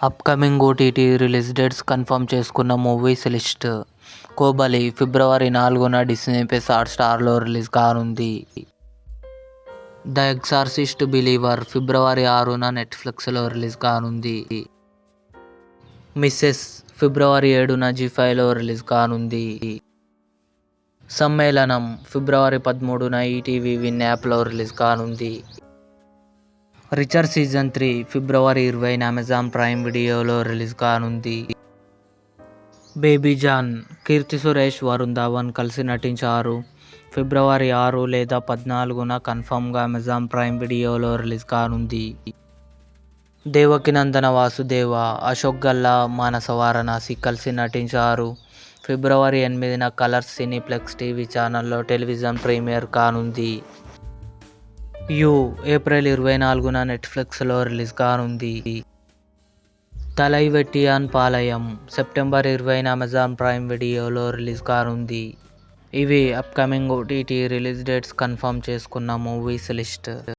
Upcoming OTT release dates confirm చేసుకున్న movies list. 'Kobali' ఫిబ్రవరి 4న Disney plus హాట్‌స్టార్లో release కానుంది. 'The exorcist believer' ఫిబ్రవరి 6న నెట్ఫ్లిక్స్లో release కానుంది. 'Mrs' ఫిబ్రవరి 7న జీ5లో release కానుంది. 'సమ్మేళనం' ఫిబ్రవరి 13న ఈటీవీ విన్ యాప్లో రిలీజ్ కానుంది. 'రిచర్ సీజన్ 3' ఫిబ్రవరి 20న అమెజాన్ ప్రైమ్ వీడియోలో రిలీజ్ కానుంది. 'బేబీ జాన్' కీర్తి సురేష్, వరుణ్ ధవన్ కలిసి నటించారు. ఫిబ్రవరి 6 లేదా 14న కన్ఫర్మ్గా అమెజాన్ ప్రైమ్ వీడియోలో రిలీజ్ కానుంది. 'దేవకీనందన వాసుదేవ', అశోక్ గల్లా, మానస వారణాసి కలిసి నటించారు. ఫిబ్రవరి 8న కలర్స్ సినీప్లెక్స్ టీవీ ఛానల్లో టెలివిజన్ ప్రీమియర్ కానుంది. 'యు' ఏప్రిల్ 24న నెట్ఫ్లిక్స్లో రిలీజ్ కానుంది. 'తలై వెట్టియాన్ పాళయం' సెప్టెంబర్ 20న అమెజాన్ ప్రైమ్ వీడియోలో రిలీజ్ కానుంది. ఇవి upcoming OTT release dates confirm చేసుకున్న మూవీస్ లిస్ట్.